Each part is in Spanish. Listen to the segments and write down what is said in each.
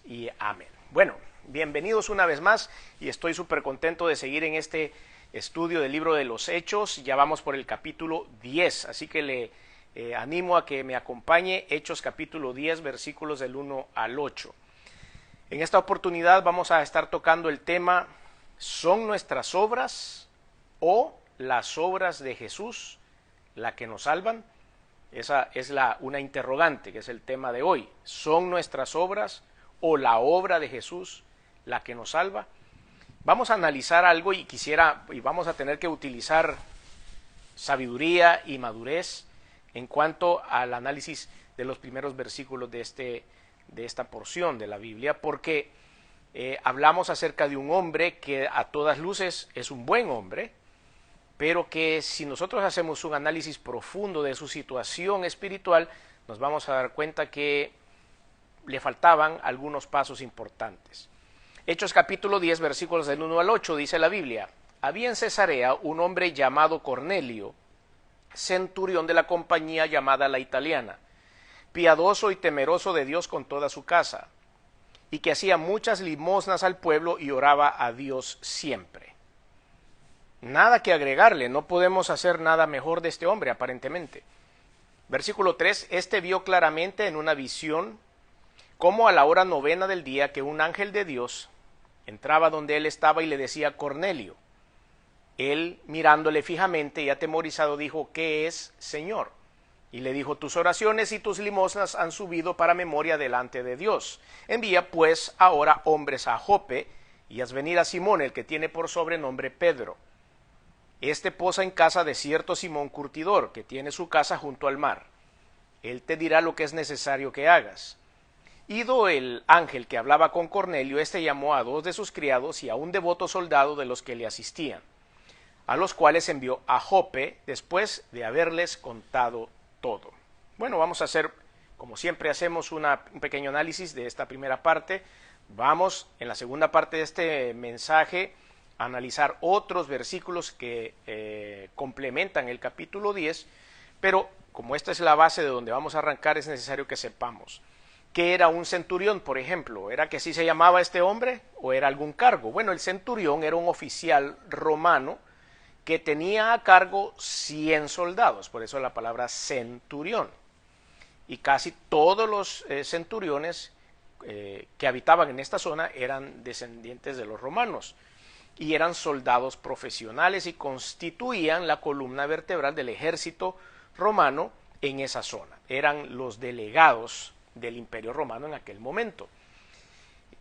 y amén. Bueno, bienvenidos una vez más y estoy súper contento de seguir en este estudio del libro de los Hechos. Ya vamos por el capítulo 10, así que le animo a que me acompañe. Hechos capítulo 10, versículos del 1 al 8. En esta oportunidad vamos a estar tocando el tema: ¿son nuestras obras o las obras de Jesús la que nos salvan? Esa es una interrogante, que es el tema de hoy. ¿Son nuestras obras o la obra de Jesús la que nos salva? Vamos a analizar algo y vamos a tener que utilizar sabiduría y madurez en cuanto al análisis de los primeros versículos de esta porción de la Biblia, porque hablamos acerca de un hombre que a todas luces es un buen hombre, pero que si nosotros hacemos un análisis profundo de su situación espiritual, nos vamos a dar cuenta que le faltaban algunos pasos importantes. Hechos capítulo 10, versículos del 1 al 8, dice la Biblia: había en Cesarea un hombre llamado Cornelio, centurión de la compañía llamada La Italiana, piadoso y temeroso de Dios con toda su casa, y que hacía muchas limosnas al pueblo y oraba a Dios siempre. Nada que agregarle, no podemos hacer nada mejor de este hombre aparentemente. Versículo 3, este vio claramente en una visión como a la hora novena del día que un ángel de Dios entraba donde él estaba y le decía: Cornelio. Él, mirándole fijamente y atemorizado, dijo: ¿qué es, Señor? Y le dijo: tus oraciones y tus limosnas han subido para memoria delante de Dios. Envía pues ahora hombres a Jope y haz venir a Simón, el que tiene por sobrenombre Pedro. Este posa en casa de cierto Simón curtidor, que tiene su casa junto al mar. Él te dirá lo que es necesario que hagas. Ido el ángel que hablaba con Cornelio, éste llamó a 2 de sus criados y a un devoto soldado de los que le asistían, a los cuales envió a Jope después de haberles contado todo. Bueno, vamos a hacer, como siempre hacemos, un pequeño análisis de esta primera parte. Vamos, en la segunda parte de este mensaje, a analizar otros versículos que complementan el capítulo 10, pero como esta es la base de donde vamos a arrancar, es necesario que sepamos ¿qué era un centurión, por ejemplo? ¿Era que así se llamaba este hombre o era algún cargo? Bueno, el centurión era un oficial romano que tenía a cargo 100 soldados, por eso la palabra centurión. Y casi todos los centuriones que habitaban en esta zona eran descendientes de los romanos y eran soldados profesionales y constituían la columna vertebral del ejército romano en esa zona. Eran los delegados del Imperio Romano en aquel momento.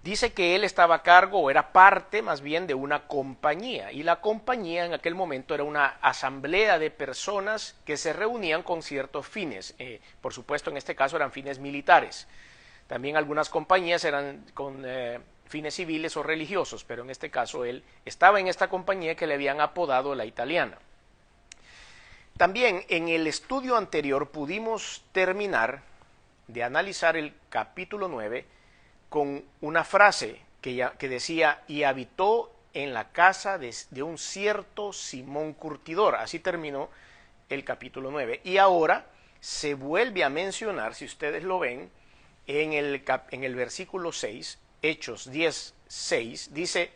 Dice que él estaba a cargo, o era parte más bien, de una compañía, y la compañía en aquel momento era una asamblea de personas que se reunían con ciertos fines. Por supuesto, en este caso eran fines militares. También algunas compañías eran con fines civiles o religiosos, pero en este caso él estaba en esta compañía que le habían apodado La Italiana. También en el estudio anterior pudimos terminar de analizar el capítulo 9 con una frase que decía: y habitó en la casa de un cierto Simón curtidor. Así terminó el capítulo 9. Y ahora se vuelve a mencionar, si ustedes lo ven, en el versículo 6, Hechos 10, 6, dice: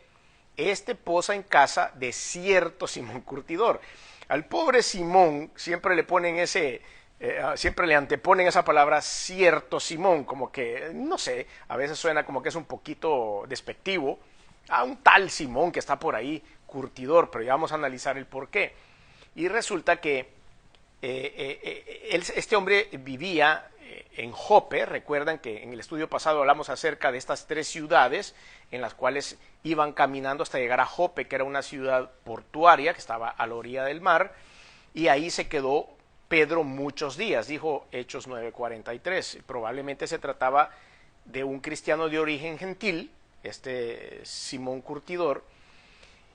este posa en casa de cierto Simón curtidor. Al pobre Simón siempre le ponen siempre le anteponen esa palabra cierto Simón, como que, no sé, a veces suena como que es un poquito despectivo, a un tal Simón que está por ahí, curtidor, pero ya vamos a analizar el por qué. Y resulta que este hombre vivía en Jope. Recuerdan que en el estudio pasado hablamos acerca de estas 3 ciudades en las cuales iban caminando hasta llegar a Jope, que era una ciudad portuaria que estaba a la orilla del mar, y ahí se quedó Pedro muchos días, dijo Hechos 9:43. Probablemente se trataba de un cristiano de origen gentil, este Simón curtidor,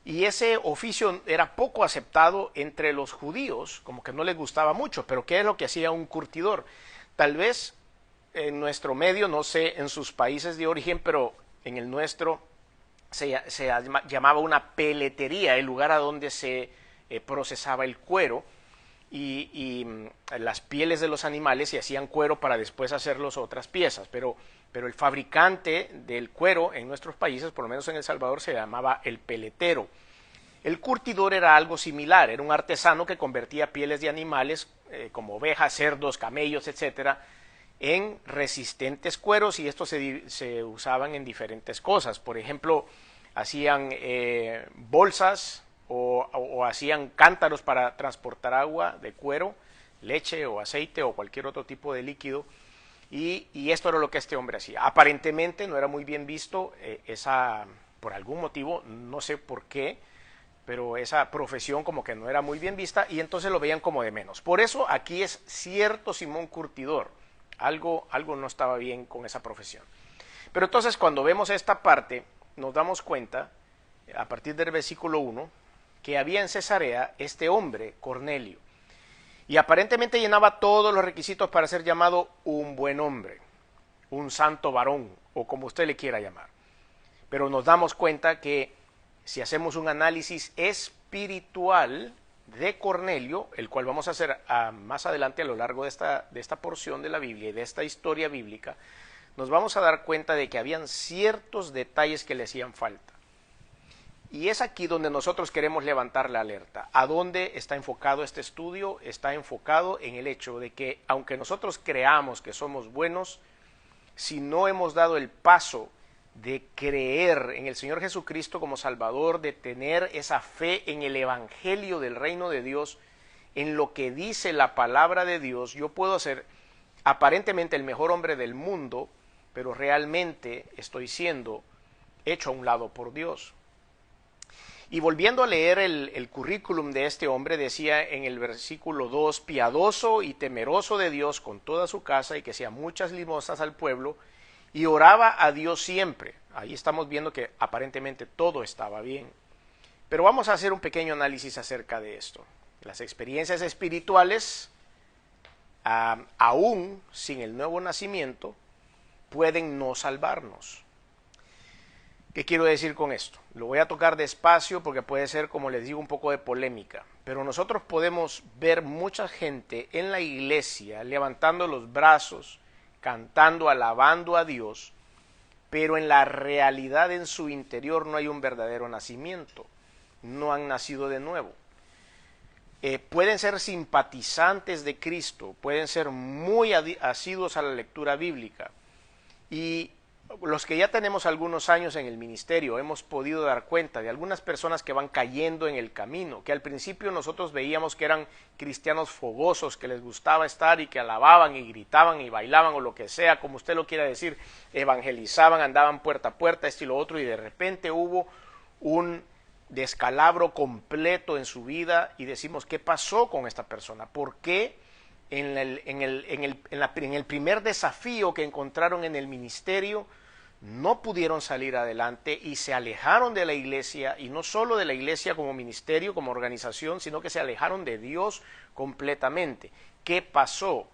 y ese oficio era poco aceptado entre los judíos, como que no les gustaba mucho. Pero ¿qué es lo que hacía un curtidor? Tal vez en nuestro medio, no sé en sus países de origen, pero en el nuestro se llamaba una peletería, el lugar a donde se procesaba el cuero y las pieles de los animales, y hacían cuero para después hacer las otras piezas. Pero pero el fabricante del cuero en nuestros países, por lo menos en El Salvador, se llamaba el peletero. El curtidor era algo similar, era un artesano que convertía pieles de animales como ovejas, cerdos, camellos, etcétera, en resistentes cueros, y estos se usaban en diferentes cosas. Por ejemplo, hacían bolsas o hacían cántaros para transportar agua de cuero, leche o aceite o cualquier otro tipo de líquido, y esto era lo que este hombre hacía. Aparentemente no era muy bien visto por algún motivo, no sé por qué, pero esa profesión como que no era muy bien vista, y entonces lo veían como de menos. Por eso aquí es cierto Simón Curtidor, algo no estaba bien con esa profesión. Pero entonces cuando vemos esta parte, nos damos cuenta, a partir del versículo 1, que había en Cesarea este hombre, Cornelio, y aparentemente llenaba todos los requisitos para ser llamado un buen hombre, un santo varón, o como usted le quiera llamar. Pero nos damos cuenta que si hacemos un análisis espiritual de Cornelio, el cual vamos a hacer más adelante a lo largo de esta porción de la Biblia y de esta historia bíblica, nos vamos a dar cuenta de que habían ciertos detalles que le hacían falta. Y es aquí donde nosotros queremos levantar la alerta. ¿A dónde está enfocado este estudio? Está enfocado en el hecho de que, aunque nosotros creamos que somos buenos, si no hemos dado el paso de creer en el Señor Jesucristo como Salvador, de tener esa fe en el Evangelio del Reino de Dios, en lo que dice la palabra de Dios, yo puedo ser aparentemente el mejor hombre del mundo, pero realmente estoy siendo hecho a un lado por Dios. Y volviendo a leer el currículum de este hombre, decía en el versículo 2, piadoso y temeroso de Dios con toda su casa, y que hacía muchas limosnas al pueblo, y oraba a Dios siempre. Ahí estamos viendo que aparentemente todo estaba bien. Pero vamos a hacer un pequeño análisis acerca de esto. Las experiencias espirituales, aún sin el nuevo nacimiento, pueden no salvarnos. ¿Qué quiero decir con esto? Lo voy a tocar despacio porque puede ser, como les digo, un poco de polémica. Pero nosotros podemos ver mucha gente en la iglesia levantando los brazos, cantando, alabando a Dios, pero en la realidad en su interior no hay un verdadero nacimiento. No han nacido de nuevo. Pueden ser simpatizantes de Cristo, pueden ser muy asiduos a la lectura bíblica, y los que ya tenemos algunos años en el ministerio hemos podido dar cuenta de algunas personas que van cayendo en el camino, que al principio nosotros veíamos que eran cristianos fogosos, que les gustaba estar y que alababan y gritaban y bailaban o lo que sea, como usted lo quiera decir, evangelizaban, andaban puerta a puerta, esto y lo otro, y de repente hubo un descalabro completo en su vida y decimos, ¿qué pasó con esta persona? ¿Por qué en el primer desafío que encontraron en el ministerio no pudieron salir adelante y se alejaron de la iglesia, y no solo de la iglesia como ministerio, como organización, sino que se alejaron de Dios completamente? ¿Qué pasó?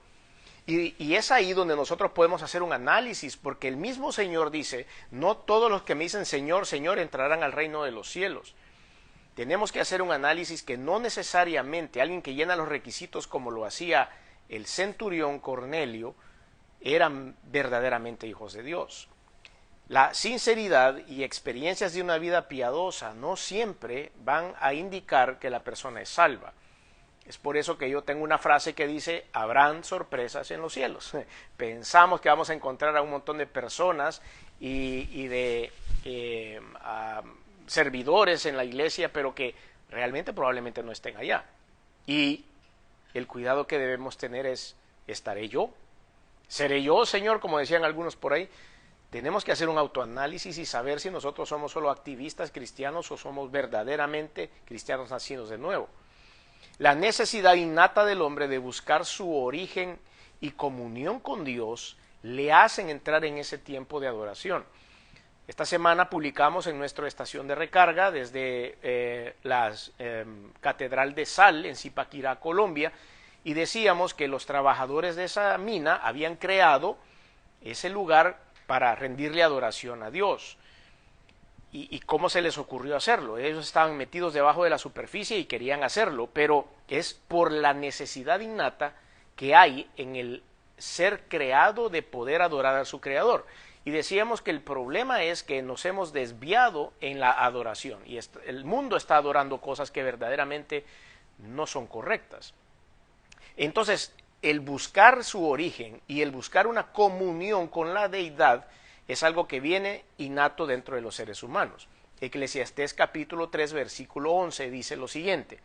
Y es ahí donde nosotros podemos hacer un análisis, porque el mismo Señor dice, no todos los que me dicen Señor, Señor entrarán al reino de los cielos. Tenemos que hacer un análisis que no necesariamente alguien que llena los requisitos como lo hacía el centurión Cornelio eran verdaderamente hijos de Dios. La sinceridad y experiencias de una vida piadosa no siempre van a indicar que la persona es salva. Es por eso que yo tengo una frase que dice, habrán sorpresas en los cielos. Pensamos que vamos a encontrar a un montón de personas y de servidores en la iglesia, pero que realmente probablemente no estén allá. Y el cuidado que debemos tener es, ¿estaré yo? ¿Seré yo, Señor? Como decían algunos por ahí. Tenemos que hacer un autoanálisis y saber si nosotros somos solo activistas cristianos o somos verdaderamente cristianos nacidos de nuevo. La necesidad innata del hombre de buscar su origen y comunión con Dios le hacen entrar en ese tiempo de adoración. Esta semana publicamos en nuestra estación de recarga desde la Catedral de Sal en Zipaquirá, Colombia, y decíamos que los trabajadores de esa mina habían creado ese lugar para rendirle adoración a Dios. ¿Y cómo se les ocurrió hacerlo? Ellos estaban metidos debajo de la superficie y querían hacerlo, pero es por la necesidad innata que hay en el ser creado de poder adorar a su Creador. Y decíamos que el problema es que nos hemos desviado en la adoración y el mundo está adorando cosas que verdaderamente no son correctas. Entonces, el buscar su origen y el buscar una comunión con la deidad es algo que viene innato dentro de los seres humanos. Eclesiastés capítulo 3 versículo 11 dice lo siguiente: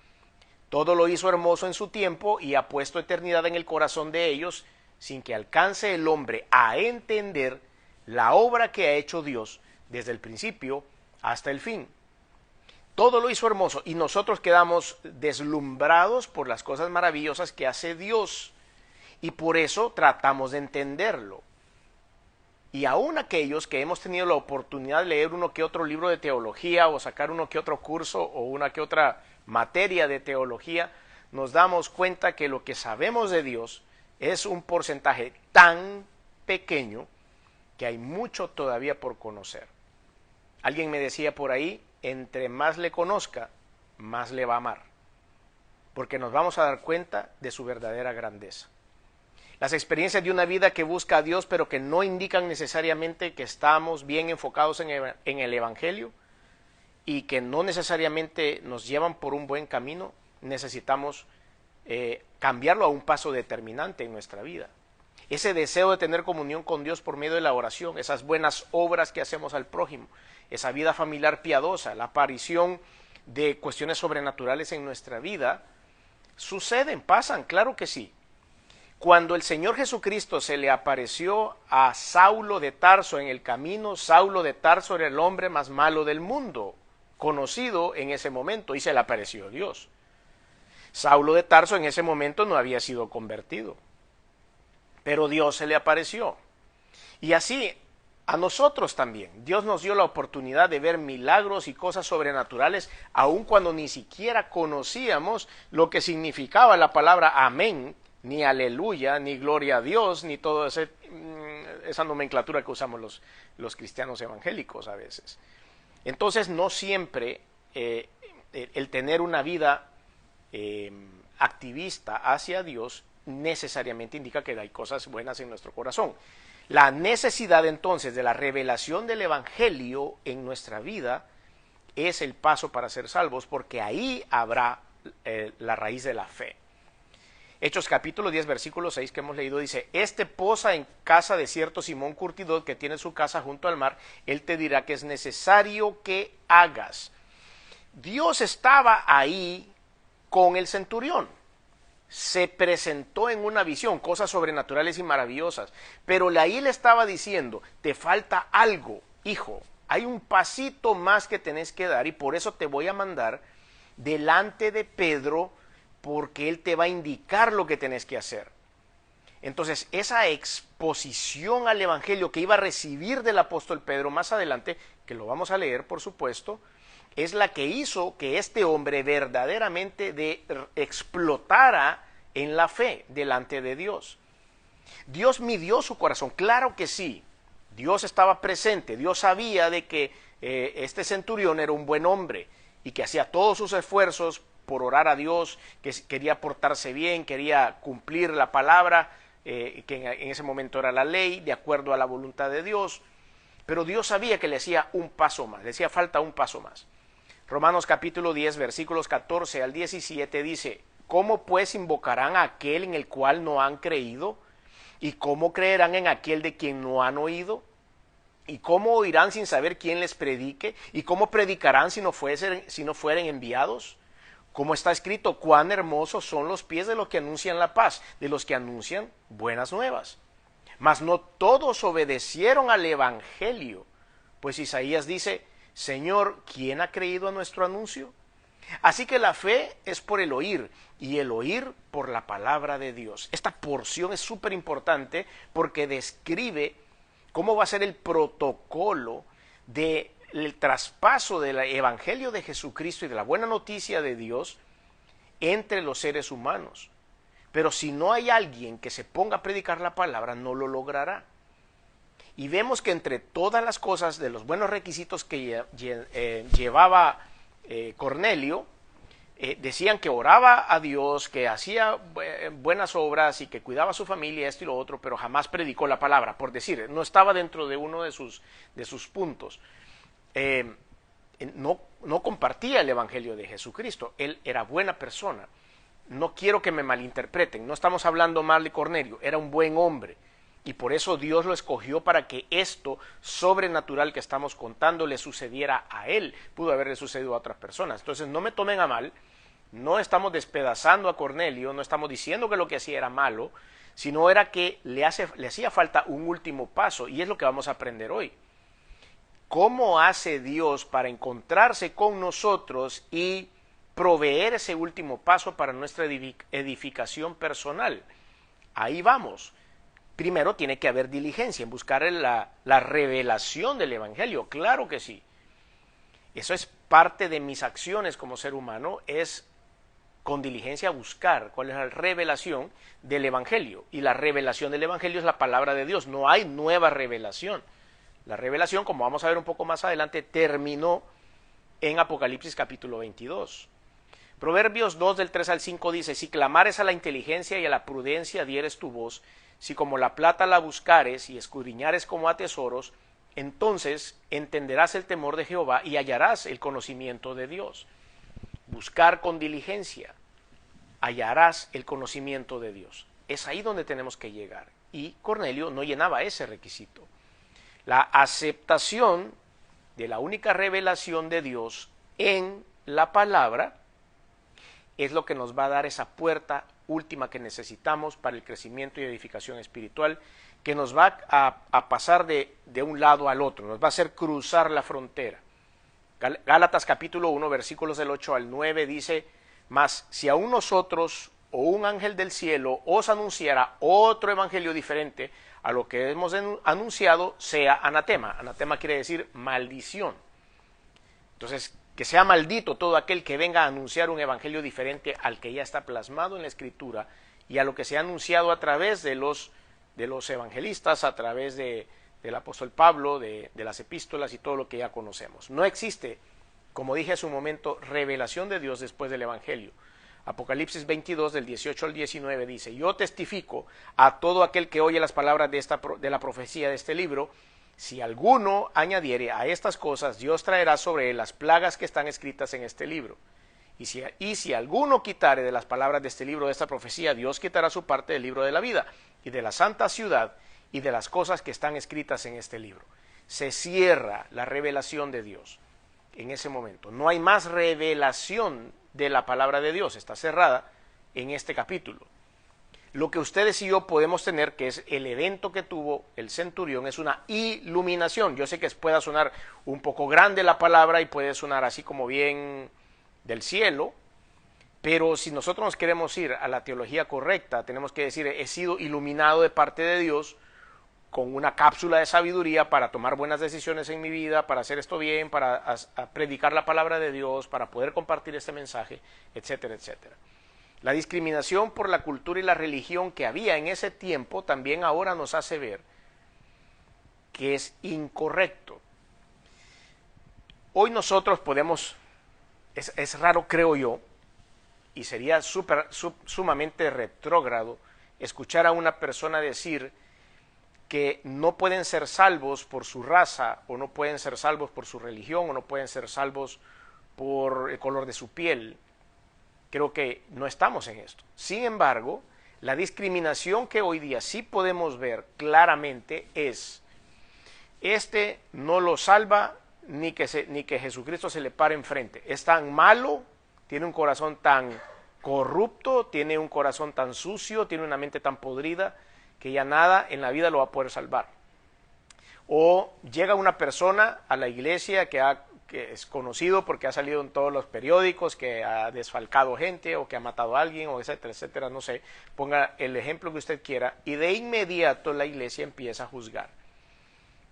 todo lo hizo hermoso en su tiempo y ha puesto eternidad en el corazón de ellos, sin que alcance el hombre a entender la obra que ha hecho Dios desde el principio hasta el fin. Todo lo hizo hermoso y nosotros quedamos deslumbrados por las cosas maravillosas que hace Dios y por eso tratamos de entenderlo. Y aún aquellos que hemos tenido la oportunidad de leer uno que otro libro de teología o sacar uno que otro curso o una que otra materia de teología, nos damos cuenta que lo que sabemos de Dios es un porcentaje tan pequeño que hay mucho todavía por conocer. Alguien me decía por ahí, entre más le conozca, más le va a amar, porque nos vamos a dar cuenta de su verdadera grandeza. Las experiencias de una vida que busca a Dios, pero que no indican necesariamente que estamos bien enfocados en el Evangelio y que no necesariamente nos llevan por un buen camino, necesitamos cambiarlo a un paso determinante en nuestra vida. Ese deseo de tener comunión con Dios por medio de la oración, esas buenas obras que hacemos al prójimo, esa vida familiar piadosa, la aparición de cuestiones sobrenaturales en nuestra vida, suceden, pasan, claro que sí. Cuando el Señor Jesucristo se le apareció a Saulo de Tarso en el camino, Saulo de Tarso era el hombre más malo del mundo, conocido en ese momento, y se le apareció Dios. Saulo de Tarso en ese momento no había sido convertido, pero Dios se le apareció. Y así a nosotros también. Dios nos dio la oportunidad de ver milagros y cosas sobrenaturales, aun cuando ni siquiera conocíamos lo que significaba la palabra amén, ni aleluya, ni gloria a Dios, ni toda esa nomenclatura que usamos los cristianos evangélicos a veces. Entonces no siempre el tener una vida activista hacia Dios necesariamente indica que hay cosas buenas en nuestro corazón. La necesidad entonces de la revelación del Evangelio en nuestra vida es el paso para ser salvos, porque ahí habrá la raíz de la fe. Hechos capítulo 10 versículo 6 que hemos leído dice: este posa en casa de cierto Simón curtidor que tiene su casa junto al mar, él te dirá que es necesario que hagas. Dios estaba ahí con el centurión. Se presentó en una visión, cosas sobrenaturales y maravillosas, pero ahí le estaba diciendo: te falta algo, hijo, hay un pasito más que tenés que dar y por eso te voy a mandar delante de Pedro, porque él te va a indicar lo que tenés que hacer. Entonces, esa exposición al Evangelio que iba a recibir del apóstol Pedro más adelante, que lo vamos a leer por supuesto, es la que hizo que este hombre verdaderamente explotara en la fe delante de Dios. Dios midió su corazón, claro que sí. Dios estaba presente, Dios sabía de que este centurión era un buen hombre y que hacía todos sus esfuerzos por orar a Dios, que quería portarse bien, quería cumplir la palabra, que en ese momento era la ley, de acuerdo a la voluntad de Dios. Pero Dios sabía que le hacía un paso más, le hacía falta un paso más. Romanos capítulo 10, versículos 14 al 17 dice: ¿cómo pues invocarán a aquel en el cual no han creído? ¿Y cómo creerán en aquel de quien no han oído? ¿Y cómo oirán sin saber quién les predique? ¿Y cómo predicarán si no fueren enviados? Como está escrito: cuán hermosos son los pies de los que anuncian la paz, de los que anuncian buenas nuevas. Mas no todos obedecieron al evangelio, pues Isaías dice: Señor, ¿quién ha creído a nuestro anuncio? Así que la fe es por el oír, y el oír por la palabra de Dios. Esta porción es súper importante porque describe cómo va a ser el protocolo del traspaso del evangelio de Jesucristo y de la buena noticia de Dios entre los seres humanos. Pero si no hay alguien que se ponga a predicar la palabra, no lo logrará. Y vemos que entre todas las cosas, de los buenos requisitos que llevaba Cornelio, decían que oraba a Dios, que hacía buenas obras y que cuidaba a su familia, esto y lo otro, pero jamás predicó la palabra, por decir, no estaba dentro de uno de sus puntos. No compartía el evangelio de Jesucristo. Él era buena persona. No quiero que me malinterpreten, no estamos hablando mal de Cornelio, era un buen hombre y por eso Dios lo escogió para que esto sobrenatural que estamos contando le sucediera a él. Pudo haberle sucedido a otras personas. Entonces no me tomen a mal, no estamos despedazando a Cornelio, no estamos diciendo que lo que hacía era malo, sino era que le hacía falta un último paso, y es lo que vamos a aprender hoy. ¿Cómo hace Dios para encontrarse con nosotros y proveer ese último paso para nuestra edificación personal? Ahí vamos. Primero tiene que haber diligencia en buscar la revelación del Evangelio, claro que sí. Eso es parte de mis acciones como ser humano, es con diligencia buscar cuál es la revelación del Evangelio. Y la revelación del Evangelio es la palabra de Dios, no hay nueva revelación. La revelación, como vamos a ver un poco más adelante, terminó en Apocalipsis capítulo 22. Proverbios 2 del 3 al 5 dice: si clamares a la inteligencia y a la prudencia dieres tu voz, si como la plata la buscares y escudriñares como a tesoros, entonces entenderás el temor de Jehová y hallarás el conocimiento de Dios. Buscar con diligencia, hallarás el conocimiento de Dios. Es ahí donde tenemos que llegar. Y Cornelio no llenaba ese requisito. La aceptación de la única revelación de Dios en la palabra es lo que nos va a dar esa puerta última que necesitamos para el crecimiento y edificación espiritual, que nos va a pasar de un lado al otro, nos va a hacer cruzar la frontera. Gálatas capítulo 1, versículos del 8 al 9 dice: mas si aún nosotros o un ángel del cielo os anunciara otro evangelio diferente a lo que hemos anunciado, sea anatema. Anatema quiere decir maldición. Entonces, que sea maldito todo aquel que venga a anunciar un evangelio diferente al que ya está plasmado en la Escritura y a lo que se ha anunciado a través de los evangelistas, a través del apóstol Pablo, de las epístolas y todo lo que ya conocemos. No existe, como dije hace un momento, revelación de Dios después del evangelio. Apocalipsis 22 del 18 al 19 dice: yo testifico a todo aquel que oye las palabras de la profecía de este libro, si alguno añadiere a estas cosas, Dios traerá sobre él las plagas que están escritas en este libro. Y si alguno quitare de las palabras de este libro, de esta profecía, Dios quitará su parte del libro de la vida, y de la santa ciudad, y de las cosas que están escritas en este libro. Se cierra la revelación de Dios en ese momento. No hay más revelación de la palabra de Dios, está cerrada en este capítulo. Lo que ustedes y yo podemos tener, que es el evento que tuvo el centurión, es una iluminación. Yo sé que pueda sonar un poco grande la palabra y puede sonar así como bien del cielo, pero si nosotros nos queremos ir a la teología correcta, tenemos que decir: he sido iluminado de parte de Dios con una cápsula de sabiduría para tomar buenas decisiones en mi vida, para hacer esto bien, para predicar la palabra de Dios, para poder compartir este mensaje, etcétera, etcétera. La discriminación por la cultura y la religión que había en ese tiempo también ahora nos hace ver que es incorrecto. Hoy nosotros podemos, es raro creo yo, y sería sumamente retrógrado escuchar a una persona decir que no pueden ser salvos por su raza, o no pueden ser salvos por su religión, o no pueden ser salvos por el color de su piel. Creo que no estamos en esto. Sin embargo, la discriminación que hoy día sí podemos ver claramente es: este no lo salva ni que Jesucristo se le pare enfrente. Es tan malo, tiene un corazón tan corrupto, tiene un corazón tan sucio, tiene una mente tan podrida, que ya nada en la vida lo va a poder salvar. O llega una persona a la iglesia que es conocido porque ha salido en todos los periódicos, que ha desfalcado gente o que ha matado a alguien, o etcétera, etcétera, no sé, ponga el ejemplo que usted quiera, y de inmediato la iglesia empieza a juzgar.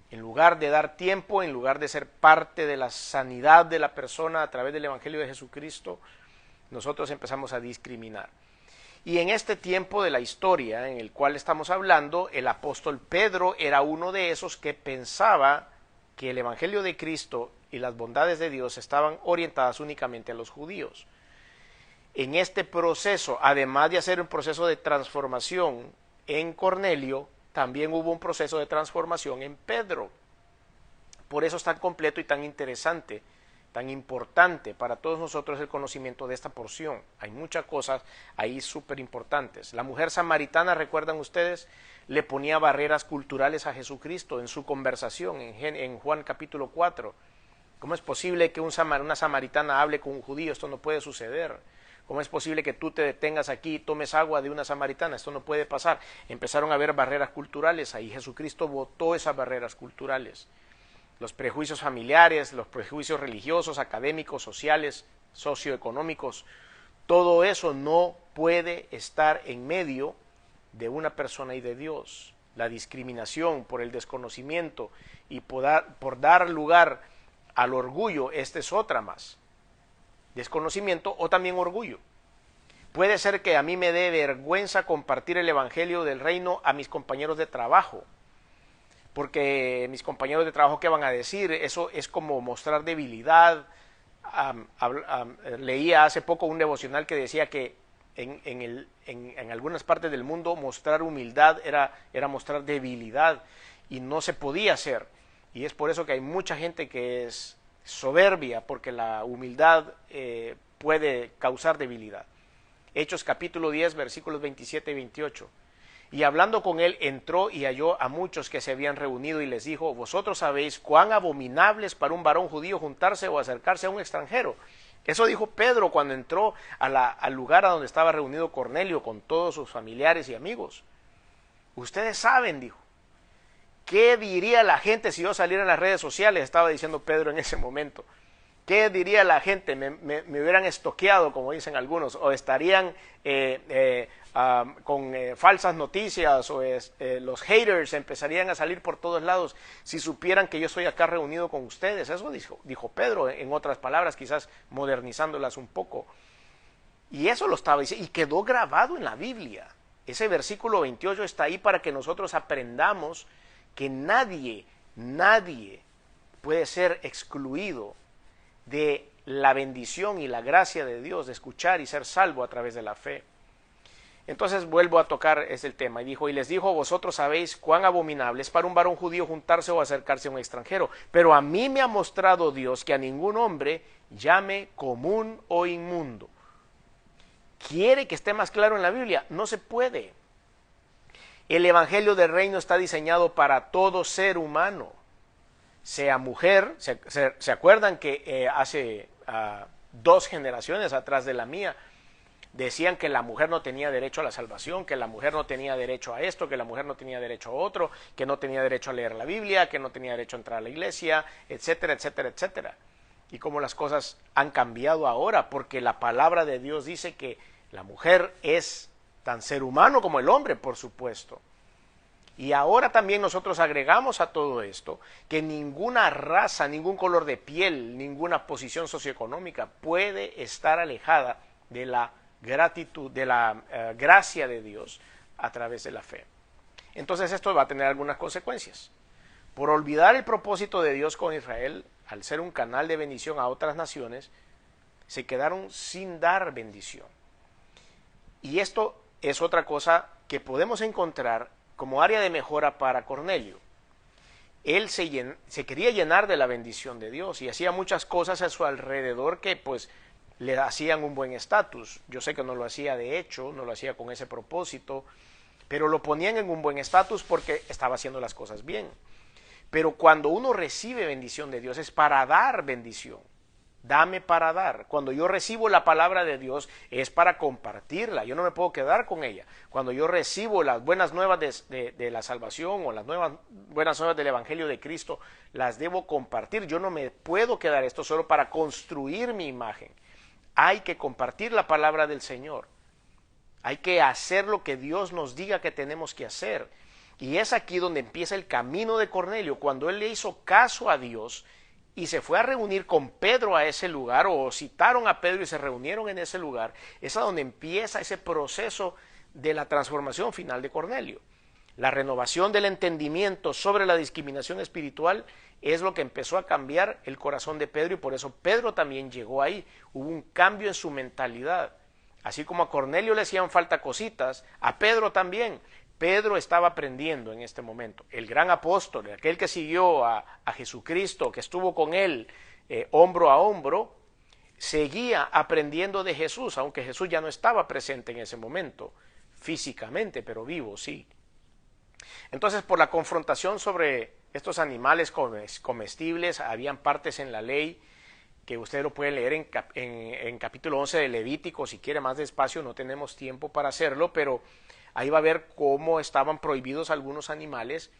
En lugar de dar tiempo, en lugar de ser parte de la sanidad de la persona a través del evangelio de Jesucristo, nosotros empezamos a discriminar. Y en este tiempo de la historia en el cual estamos hablando, el apóstol Pedro era uno de esos que pensaba que el evangelio de Cristo y las bondades de Dios estaban orientadas únicamente a los judíos. en este proceso, además de hacer un proceso de transformación en Cornelio, también hubo un proceso de transformación en Pedro. Por eso es tan completo y tan interesante, tan importante para todos nosotros el conocimiento de esta porción. Hay muchas cosas ahí súper importantes. La mujer samaritana, ¿recuerdan ustedes? Le ponía barreras culturales a Jesucristo en su conversación en Juan capítulo 4. ¿Cómo es posible que una samaritana hable con un judío? Esto no puede suceder. ¿Cómo es posible que tú te detengas aquí y tomes agua de una samaritana? Esto no puede pasar. Empezaron a haber barreras culturales, ahí Jesucristo botó esas barreras culturales. Los prejuicios familiares, los prejuicios religiosos, académicos, sociales, socioeconómicos, todo eso no puede estar en medio de una persona y de Dios. La discriminación por el desconocimiento y por dar lugar al orgullo, esta es otra más. Desconocimiento o también orgullo. Puede ser que a mí me dé vergüenza compartir el evangelio del reino a mis compañeros de trabajo, porque mis compañeros de trabajo, ¿qué van a decir? Eso es como mostrar debilidad. Leía hace poco un devocional que decía que en algunas partes del mundo mostrar humildad era mostrar debilidad y no se podía hacer. Y es por eso que hay mucha gente que es soberbia, porque la humildad puede causar debilidad. Hechos capítulo 10, versículos 27 y 28. Y hablando con él, entró y halló a muchos que se habían reunido y les dijo: vosotros sabéis cuán abominable es para un varón judío juntarse o acercarse a un extranjero. Eso dijo Pedro cuando entró al lugar a donde estaba reunido Cornelio con todos sus familiares y amigos. Ustedes saben, dijo, ¿qué diría la gente si yo saliera en las redes sociales? Estaba diciendo Pedro en ese momento. ¿Qué diría la gente? Me hubieran estoqueado, como dicen algunos, o estarían con falsas noticias, o los haters empezarían a salir por todos lados si supieran que yo estoy acá reunido con ustedes. Eso dijo Pedro, en otras palabras, quizás modernizándolas un poco. Y eso lo estaba diciendo, y quedó grabado en la Biblia. Ese versículo 28 está ahí para que nosotros aprendamos que nadie puede ser excluido de la bendición y la gracia de Dios, de escuchar y ser salvo a través de la fe. Entonces vuelvo a tocar ese tema, y les dijo, vosotros sabéis cuán abominable es para un varón judío juntarse o acercarse a un extranjero, pero a mí me ha mostrado Dios que a ningún hombre llame común o inmundo. ¿Quiere que esté más claro en la Biblia? No se puede. El evangelio del reino está diseñado para todo ser humano, sea mujer. ¿Se acuerdan que hace 2 generaciones atrás de la mía decían que la mujer no tenía derecho a la salvación, que la mujer no tenía derecho a esto, que la mujer no tenía derecho a otro, que no tenía derecho a leer la Biblia, que no tenía derecho a entrar a la iglesia, etcétera, etcétera, etcétera? Y cómo las cosas han cambiado ahora, porque la palabra de Dios dice que la mujer es tan ser humano como el hombre, por supuesto. Y ahora también nosotros agregamos a todo esto que ninguna raza, ningún color de piel, ninguna posición socioeconómica puede estar alejada de la gratitud, de la gracia de Dios a través de la fe. Entonces esto va a tener algunas consecuencias. Por olvidar el propósito de Dios con Israel, al ser un canal de bendición a otras naciones, se quedaron sin dar bendición. Y esto es otra cosa que podemos encontrar como área de mejora para Cornelio. Él se quería llenar de la bendición de Dios y hacía muchas cosas a su alrededor que pues le hacían un buen estatus. Yo sé que no lo hacía de hecho, no lo hacía con ese propósito, pero lo ponían en un buen estatus porque estaba haciendo las cosas bien. Pero cuando uno recibe bendición de Dios es para dar bendición. Dame para dar. Cuando yo recibo la palabra de Dios es para compartirla. Yo no me puedo quedar con ella. Cuando yo recibo las buenas nuevas de la salvación o las buenas nuevas del Evangelio de Cristo, las debo compartir. Yo no me puedo quedar esto solo para construir mi imagen. Hay que compartir la palabra del Señor. Hay que hacer lo que Dios nos diga que tenemos que hacer. Y es aquí donde empieza el camino de Cornelio. Cuando él le hizo caso a Dios y se fue a reunir con Pedro a ese lugar, o citaron a Pedro y se reunieron en ese lugar, es a donde empieza ese proceso de la transformación final de Cornelio. La renovación del entendimiento sobre la discriminación espiritual es lo que empezó a cambiar el corazón de Pedro, y por eso Pedro también llegó ahí. Hubo un cambio en su mentalidad. Así como a Cornelio le hacían falta cositas, a Pedro también. Pedro estaba aprendiendo en este momento. El gran apóstol, aquel que siguió a Jesucristo, que estuvo con él hombro a hombro, seguía aprendiendo de Jesús, aunque Jesús ya no estaba presente en ese momento, físicamente, pero vivo, sí. Entonces, por la confrontación sobre estos animales comestibles, habían partes en la ley que usted lo puede leer en capítulo 11 de Levítico, si quiere más despacio, no tenemos tiempo para hacerlo, pero ahí va a ver cómo estaban prohibidos algunos animales,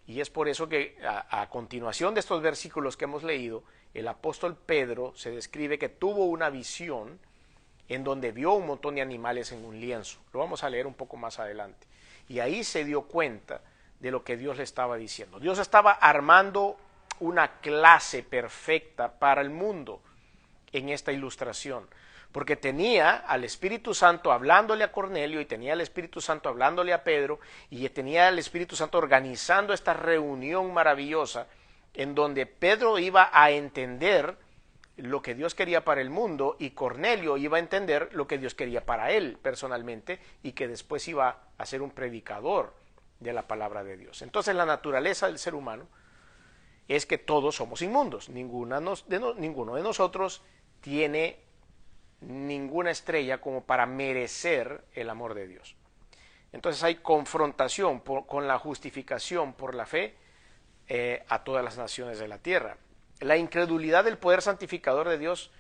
y es por eso que a continuación de estos versículos que hemos leído, el apóstol Pedro se describe que tuvo una visión en donde vio un montón de animales en un lienzo. Lo vamos a leer un poco más adelante. Y ahí se dio cuenta de lo que Dios le estaba diciendo. Dios estaba armando una clase perfecta para el mundo en esta ilustración, porque tenía al Espíritu Santo hablándole a Cornelio y tenía al Espíritu Santo hablándole a Pedro y tenía al Espíritu Santo organizando esta reunión maravillosa en donde Pedro iba a entender lo que Dios quería para el mundo y Cornelio iba a entender lo que Dios quería para él personalmente y que después iba a ser un predicador de la palabra de Dios. Entonces la naturaleza del ser humano es que todos somos inmundos, ninguno de nosotros tiene ninguna estrella como para merecer el amor de Dios. Entonces hay confrontación con la justificación por la fe a todas las naciones de la tierra. La incredulidad del poder santificador de Dios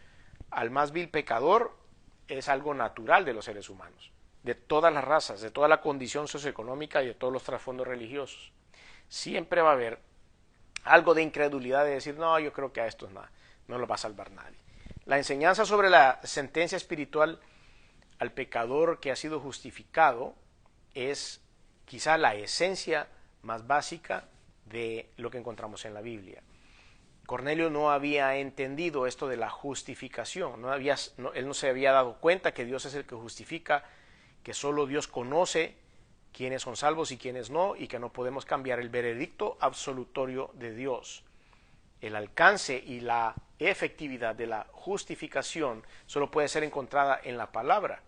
al más vil pecador es algo natural de los seres humanos, de todas las razas, de toda la condición socioeconómica y de todos los trasfondos religiosos. Siempre va a haber algo de incredulidad de decir, no, yo creo que a esto no lo va a salvar nadie. La enseñanza sobre la sentencia espiritual al pecador que ha sido justificado es quizá la esencia más básica de lo que encontramos en la Biblia. Cornelio no había entendido esto de la justificación, él no se había dado cuenta que Dios es el que justifica, que solo Dios conoce quiénes son salvos y quiénes no, y que no podemos cambiar el veredicto absolutorio de Dios. El alcance y la efectividad de la justificación solo puede ser encontrada en la palabra.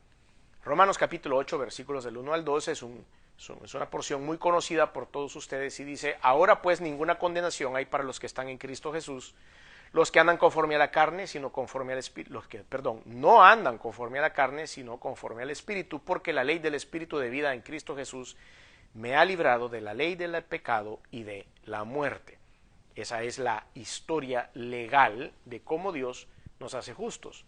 Romanos capítulo 8, versículos del 1 al 12 es una porción muy conocida por todos ustedes y dice, ahora pues ninguna condenación hay para los que están en Cristo Jesús, los que andan conforme a la carne, sino conforme al Espíritu, no andan conforme a la carne, sino conforme al Espíritu, porque la ley del Espíritu de vida en Cristo Jesús me ha librado de la ley del pecado y de la muerte. Esa es la historia legal de cómo Dios nos hace justos.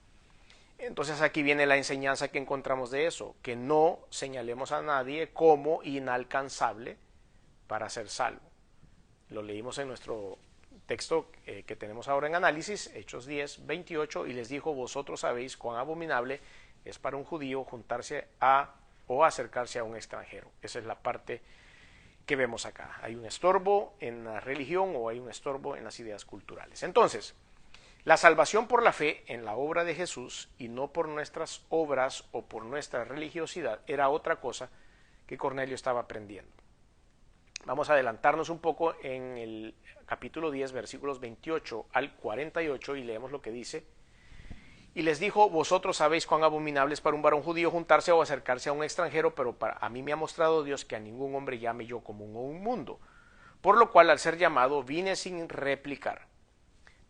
Entonces aquí viene la enseñanza que encontramos de eso, que no señalemos a nadie como inalcanzable para ser salvo. Lo leímos en nuestro texto que tenemos ahora en análisis, Hechos 10, 28, y les dijo, vosotros sabéis cuán abominable es para un judío juntarse a o acercarse a un extranjero. Esa es la parte que vemos acá. Hay un estorbo en la religión o hay un estorbo en las ideas culturales. Entonces, la salvación por la fe en la obra de Jesús y no por nuestras obras o por nuestra religiosidad era otra cosa que Cornelio estaba aprendiendo. Vamos a adelantarnos un poco en el capítulo 10, versículos 28 al 48 y leemos lo que dice. Y les dijo, vosotros sabéis cuán abominable es para un varón judío juntarse o acercarse a un extranjero, pero a mí me ha mostrado Dios que a ningún hombre llame yo común o un mundo. Por lo cual, al ser llamado, vine sin replicar.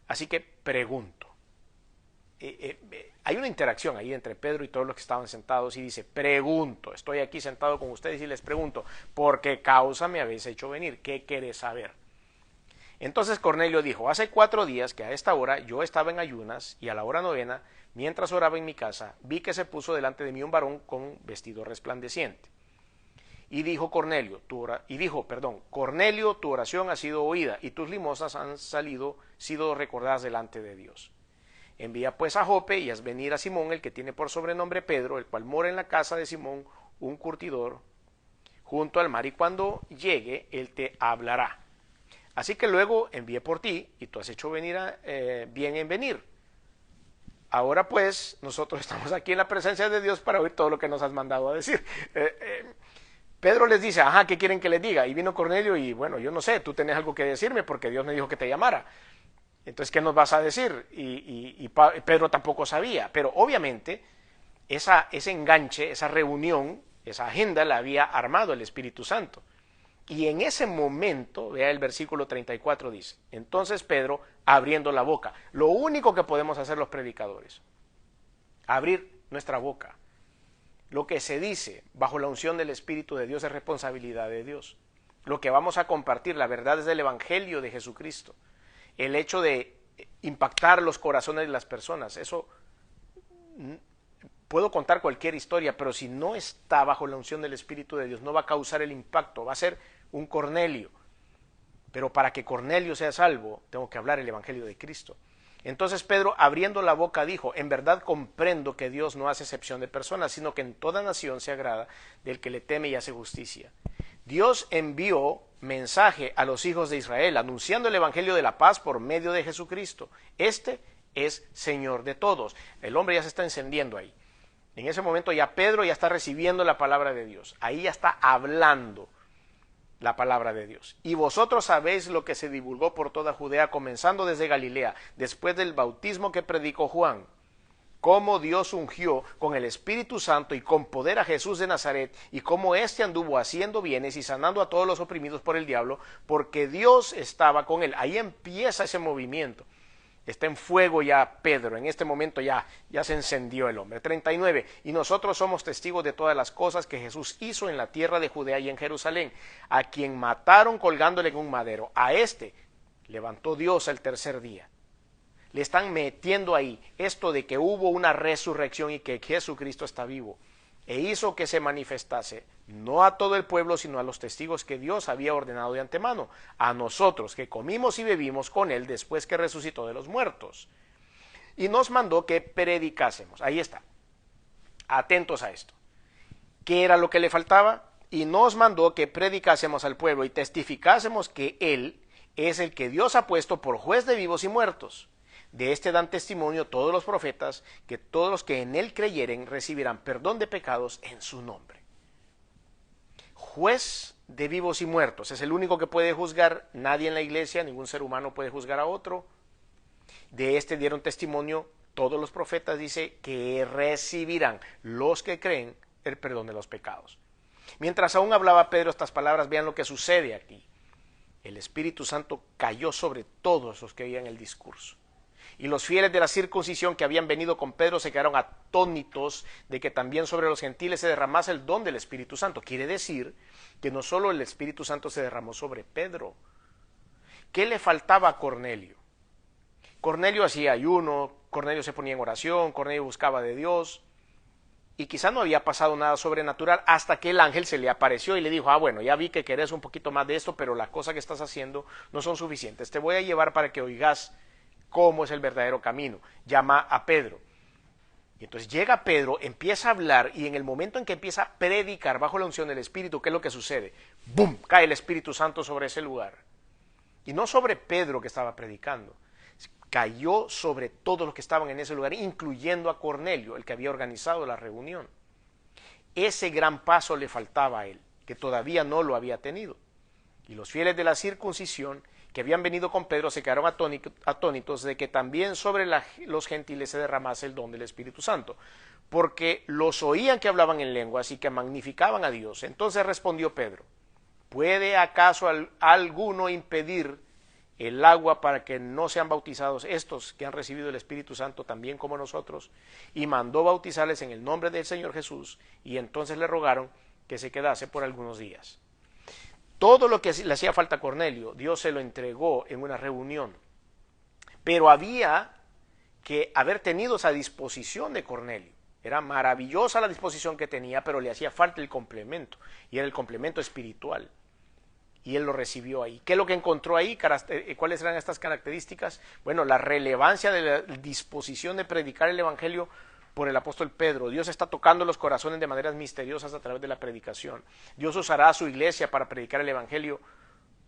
Así que pregunto. Hay una interacción ahí entre Pedro y todos los que estaban sentados y dice, pregunto, estoy aquí sentado con ustedes y les pregunto, ¿por qué causa me habéis hecho venir? ¿Qué queréis saber? Entonces Cornelio dijo, hace 4 días que a esta hora yo estaba en ayunas y a la hora 9, mientras oraba en mi casa, vi que se puso delante de mí un varón con un vestido resplandeciente. Y dijo Cornelio, tu oración ha sido oída y tus limosnas han sido recordadas delante de Dios. Envía pues a Jope y haz venir a Simón, el que tiene por sobrenombre Pedro, el cual mora en la casa de Simón, un curtidor, junto al mar, y cuando llegue, él te hablará. Así que luego envié por ti, y tú has hecho bien en venir. Ahora pues, nosotros estamos aquí en la presencia de Dios para oír todo lo que nos has mandado a decir. Pedro les dice, ajá, ¿qué quieren que les diga? Y vino Cornelio y, bueno, yo no sé, tú tenés algo que decirme porque Dios me dijo que te llamara. Entonces, ¿qué nos vas a decir? Y Pedro tampoco sabía, pero obviamente ese enganche, esa reunión, esa agenda la había armado el Espíritu Santo. Y en ese momento, vea el versículo 34 dice, entonces Pedro abriendo la boca, lo único que podemos hacer los predicadores, abrir nuestra boca. Lo que se dice bajo la unción del Espíritu de Dios es responsabilidad de Dios. Lo que vamos a compartir, la verdad es del Evangelio de Jesucristo. El hecho de impactar los corazones de las personas, eso puedo contar cualquier historia, pero si no está bajo la unción del Espíritu de Dios, no va a causar el impacto, va a ser un Cornelio. Pero para que Cornelio sea salvo, tengo que hablar el Evangelio de Cristo. Entonces Pedro, abriendo la boca, dijo, en verdad comprendo que Dios no hace excepción de personas, sino que en toda nación se agrada del que le teme y hace justicia. Dios envió mensaje a los hijos de Israel, anunciando el Evangelio de la paz por medio de Jesucristo. Este es Señor de todos. El hombre ya se está encendiendo ahí. En ese momento ya Pedro ya está recibiendo la palabra de Dios. Ahí ya está hablando la palabra de Dios. Y vosotros sabéis lo que se divulgó por toda Judea, comenzando desde Galilea, después del bautismo que predicó Juan, cómo Dios ungió con el Espíritu Santo y con poder a Jesús de Nazaret, y cómo éste anduvo haciendo bienes y sanando a todos los oprimidos por el diablo, porque Dios estaba con él. Ahí empieza ese movimiento. Está en fuego ya Pedro, en este momento ya se encendió el hombre. 39, y nosotros somos testigos de todas las cosas que Jesús hizo en la tierra de Judea y en Jerusalén, a quien mataron colgándole en un madero. A este levantó Dios el tercer día. Le están metiendo ahí esto de que hubo una resurrección y que Jesucristo está vivo. E hizo que se manifestase, no a todo el pueblo, sino a los testigos que Dios había ordenado de antemano, a nosotros que comimos y bebimos con él después que resucitó de los muertos. Y nos mandó que predicásemos. Ahí está. Atentos a esto. ¿Qué era lo que le faltaba? Y nos mandó que predicásemos al pueblo y testificásemos que él es el que Dios ha puesto por juez de vivos y muertos. De este dan testimonio todos los profetas, que todos los que en él creyeren recibirán perdón de pecados en su nombre. Juez de vivos y muertos, es el único que puede juzgar. Nadie en la iglesia, ningún ser humano puede juzgar a otro. De este dieron testimonio todos los profetas, dice, que recibirán los que creen el perdón de los pecados. Mientras aún hablaba Pedro estas palabras, vean lo que sucede aquí. El Espíritu Santo cayó sobre todos los que oían el discurso. Y los fieles de la circuncisión que habían venido con Pedro se quedaron atónitos de que también sobre los gentiles se derramase el don del Espíritu Santo. Quiere decir que no solo el Espíritu Santo se derramó sobre Pedro. ¿Qué le faltaba a Cornelio? Cornelio hacía ayuno, Cornelio se ponía en oración, Cornelio buscaba de Dios, y quizá no había pasado nada sobrenatural hasta que el ángel se le apareció y le dijo, bueno, ya vi que querés un poquito más de esto, pero las cosas que estás haciendo no son suficientes. Te voy a llevar para que oigas cómo es el verdadero camino. Llama a Pedro. Y entonces llega Pedro, empieza a hablar, y en el momento en que empieza a predicar bajo la unción del Espíritu, ¿qué es lo que sucede? ¡Bum! Cae el Espíritu Santo sobre ese lugar. Y no sobre Pedro que estaba predicando, cayó sobre todos los que estaban en ese lugar, incluyendo a Cornelio, el que había organizado la reunión. Ese gran paso le faltaba a él, que todavía no lo había tenido. Y los fieles de la circuncisión que habían venido con Pedro se quedaron atónitos de que también sobre los gentiles se derramase el don del Espíritu Santo, porque los oían que hablaban en lenguas y que magnificaban a Dios. Entonces respondió Pedro, ¿puede acaso alguno impedir el agua para que no sean bautizados estos que han recibido el Espíritu Santo también como nosotros? Y mandó bautizarles en el nombre del Señor Jesús, y entonces le rogaron que se quedase por algunos días. Todo lo que le hacía falta a Cornelio, Dios se lo entregó en una reunión. Pero había que haber tenido esa disposición de Cornelio. Era maravillosa la disposición que tenía, pero le hacía falta el complemento, y era el complemento espiritual. Y él lo recibió ahí. ¿Qué es lo que encontró ahí? ¿Cuáles eran estas características? Bueno, la relevancia de la disposición de predicar el Evangelio por el apóstol Pedro. Dios está tocando los corazones de maneras misteriosas a través de la predicación. Dios usará a su iglesia para predicar el Evangelio.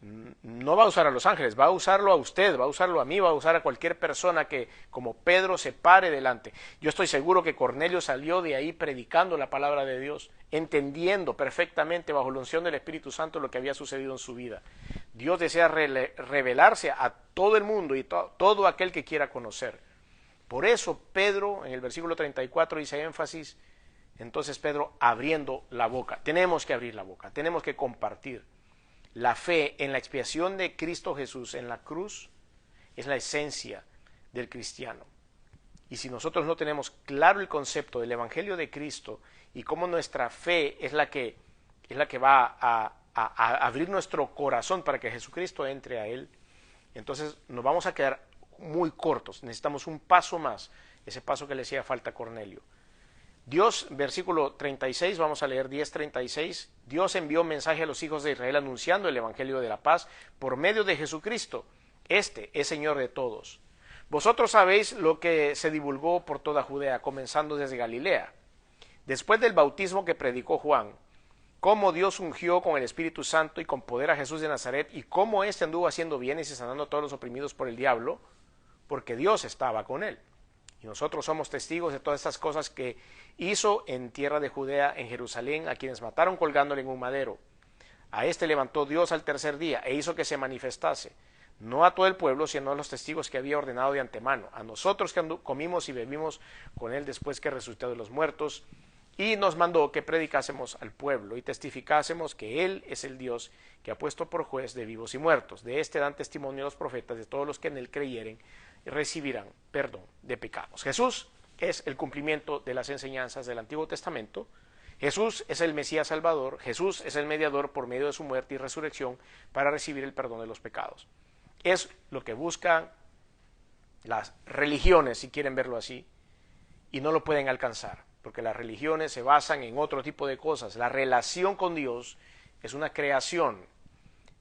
No va a usar a los ángeles, va a usarlo a usted, va a usarlo a mí, va a usar a cualquier persona que como Pedro se pare delante. Yo estoy seguro que Cornelio salió de ahí predicando la palabra de Dios, entendiendo perfectamente bajo la unción del Espíritu Santo lo que había sucedido en su vida. Dios desea revelarse a todo el mundo y todo aquel que quiera conocer. Por eso Pedro en el versículo 34 dice énfasis, Entonces Pedro abriendo la boca. Tenemos que abrir la boca, tenemos que compartir. La fe en la expiación de Cristo Jesús en la cruz es la esencia del cristiano. Y si nosotros no tenemos claro el concepto del Evangelio de Cristo y cómo nuestra fe es la que va a abrir nuestro corazón para que Jesucristo entre a él, entonces nos vamos a quedar muy cortos. Necesitamos un paso más, ese paso que le hacía falta a Cornelio. Dios, versículo 36, vamos a leer 10:36, Dios envió mensaje a los hijos de Israel anunciando el Evangelio de la paz por medio de Jesucristo. Este es Señor de todos. Vosotros sabéis lo que se divulgó por toda Judea, comenzando desde Galilea, después del bautismo que predicó Juan, cómo Dios ungió con el Espíritu Santo y con poder a Jesús de Nazaret, y cómo éste anduvo haciendo bienes y sanando a todos los oprimidos por el diablo, porque Dios estaba con él. Y nosotros somos testigos de todas estas cosas que hizo en tierra de Judea, en Jerusalén, a quienes mataron colgándole en un madero. A este levantó Dios al tercer día e hizo que se manifestase, no a todo el pueblo, sino a los testigos que había ordenado de antemano, a nosotros que comimos y bebimos con él después que resucitó de los muertos, y nos mandó que predicásemos al pueblo y testificásemos que él es el Dios que ha puesto por juez de vivos y muertos. De este dan testimonio los profetas, de todos los que en él creyeren recibirán perdón de pecados. Jesús es el cumplimiento de las enseñanzas del Antiguo Testamento. Jesús es el Mesías Salvador. Jesús es el mediador por medio de su muerte y resurrección para recibir el perdón de los pecados. Es lo que buscan las religiones, si quieren verlo así, y no lo pueden alcanzar, porque las religiones se basan en otro tipo de cosas. La relación con Dios es una creación.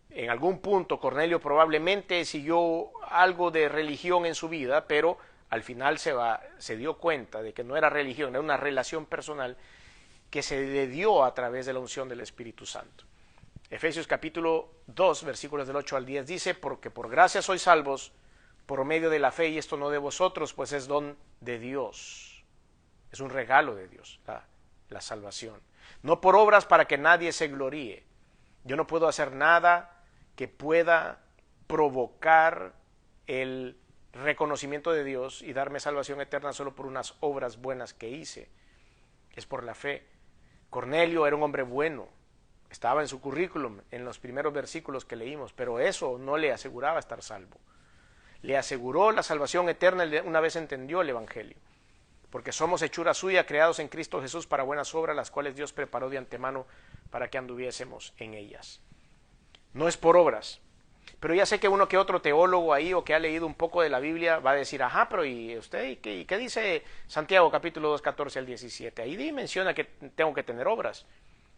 En algún punto Cornelio probablemente siguió algo de religión en su vida, pero al final se dio cuenta de que no era religión, era una relación personal que se le dio a través de la unción del Espíritu Santo. Efesios capítulo 2, versículos del 8 al 10 dice, porque por gracia sois salvos por medio de la fe, y esto no de vosotros, pues es don de Dios. Es un regalo de Dios, la salvación. No por obras para que nadie se gloríe. Yo no puedo hacer nada que pueda provocar el reconocimiento de Dios y darme salvación eterna solo por unas obras buenas que hice. Es por la fe. Cornelio era un hombre bueno, estaba en su currículum en los primeros versículos que leímos, pero eso no le aseguraba estar salvo. Le aseguró la salvación eterna una vez entendió el Evangelio, porque somos hechura suya, creados en Cristo Jesús para buenas obras, las cuales Dios preparó de antemano para que anduviésemos en ellas. No es por obras, pero ya sé que uno que otro teólogo ahí o que ha leído un poco de la Biblia va a decir, ajá, pero ¿y usted qué dice Santiago capítulo 2, 14 al 17? Ahí menciona que tengo que tener obras.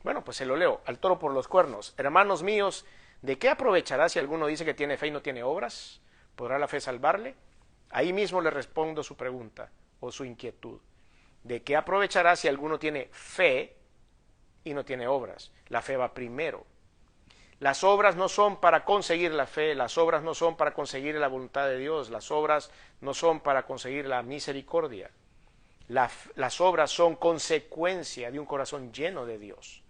Bueno, pues se lo leo, al toro por los cuernos. Hermanos míos, ¿de qué aprovechará si alguno dice que tiene fe y no tiene obras? ¿Podrá la fe salvarle? Ahí mismo le respondo su pregunta o su inquietud. ¿De qué aprovechará si alguno tiene fe y no tiene obras? La fe va primero. Las obras no son para conseguir la fe, las obras no son para conseguir la voluntad de Dios, las obras no son para conseguir la misericordia. Las obras son consecuencia de un corazón lleno de Dios.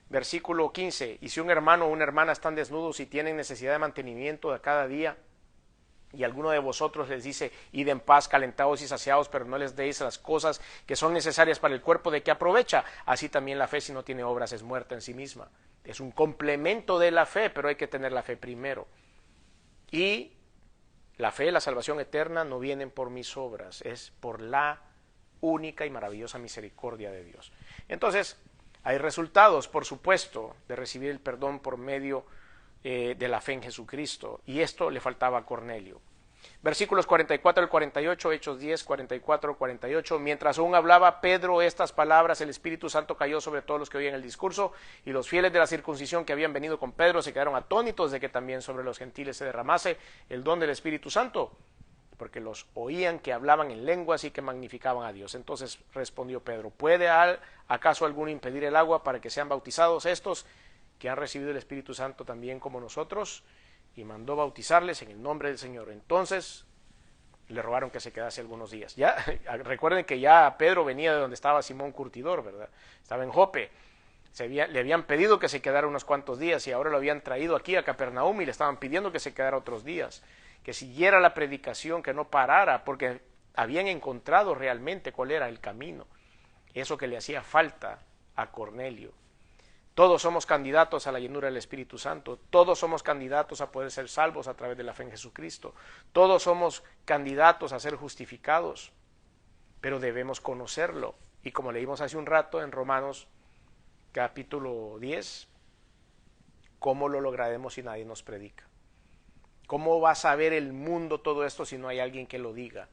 Versículo 15, y si un hermano o una hermana están desnudos y tienen necesidad de mantenimiento de cada día, y alguno de vosotros les dice, id en paz, calentados y saciados, pero no les deis las cosas que son necesarias para el cuerpo, ¿de qué aprovecha? Así también la fe, si no tiene obras, es muerta en sí misma. Es un complemento de la fe, pero hay que tener la fe primero. Y la fe, la salvación eterna, no vienen por mis obras, es por la única y maravillosa misericordia de Dios. Entonces, hay resultados, por supuesto, de recibir el perdón por medio de la fe en Jesucristo, y esto le faltaba a Cornelio. Versículos 44 al 48, Hechos 10, 44, 48. Mientras aún hablaba Pedro estas palabras, el Espíritu Santo cayó sobre todos los que oían el discurso, y los fieles de la circuncisión que habían venido con Pedro se quedaron atónitos de que también sobre los gentiles se derramase el don del Espíritu Santo, porque los oían que hablaban en lenguas y que magnificaban a Dios. Entonces respondió Pedro, ¿puede acaso alguno impedir el agua para que sean bautizados estos que han recibido el Espíritu Santo también como nosotros? Y mandó bautizarles en el nombre del Señor. Entonces le rogaron que se quedase algunos días. Ya recuerden que ya Pedro venía de donde estaba Simón Curtidor, ¿verdad? Estaba en Jope. Le habían pedido que se quedara unos cuantos días y ahora lo habían traído aquí a Capernaum y le estaban pidiendo que se quedara otros días, que siguiera la predicación, que no parara, porque habían encontrado realmente cuál era el camino. eso que le hacía falta a Cornelio. Todos somos candidatos a la llenura del Espíritu Santo. Todos somos candidatos a poder ser salvos a través de la fe en Jesucristo. Todos somos candidatos a ser justificados, pero debemos conocerlo. Y como leímos hace un rato en Romanos capítulo 10, ¿cómo lo lograremos si nadie nos predica? ¿Cómo va a saber el mundo todo esto si no hay alguien que lo diga?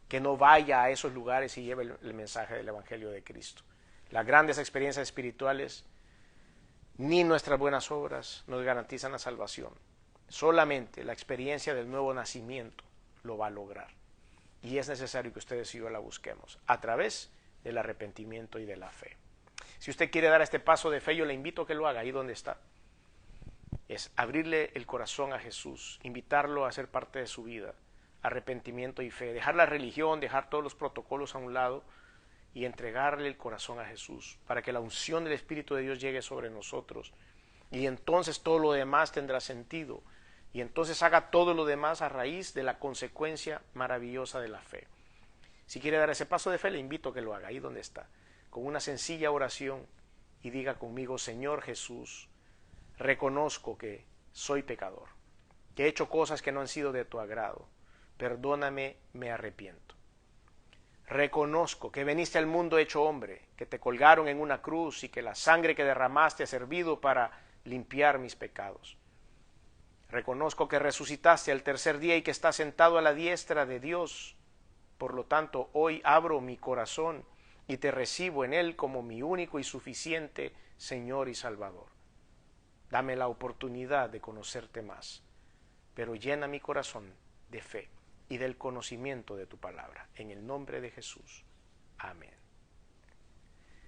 Que no vaya a esos lugares y lleve el mensaje del Evangelio de Cristo. Las grandes experiencias espirituales ni nuestras buenas obras nos garantizan la salvación. Solamente la experiencia del nuevo nacimiento lo va a lograr. Y es necesario que ustedes y yo la busquemos a través del arrepentimiento y de la fe. Si usted quiere dar este paso de fe, yo le invito a que lo haga ahí donde está. Es abrirle el corazón a Jesús, invitarlo a ser parte de su vida, arrepentimiento y fe, dejar la religión, dejar todos los protocolos a un lado y entregarle el corazón a Jesús para que la unción del Espíritu de Dios llegue sobre nosotros y entonces todo lo demás tendrá sentido y entonces haga todo lo demás a raíz de la consecuencia maravillosa de la fe. Si quiere dar ese paso de fe, le invito a que lo haga ahí donde está, con una sencilla oración y diga conmigo: Señor Jesús, reconozco que soy pecador, que he hecho cosas que no han sido de tu agrado, perdóname, me arrepiento. Reconozco que viniste al mundo hecho hombre, que te colgaron en una cruz y que la sangre que derramaste ha servido para limpiar mis pecados. Reconozco que resucitaste al tercer día y que estás sentado a la diestra de Dios. Por lo tanto, hoy abro mi corazón y te recibo en él como mi único y suficiente Señor y Salvador. Dame la oportunidad de conocerte más, pero llena mi corazón de fe y del conocimiento de tu palabra. En el nombre de Jesús. Amén.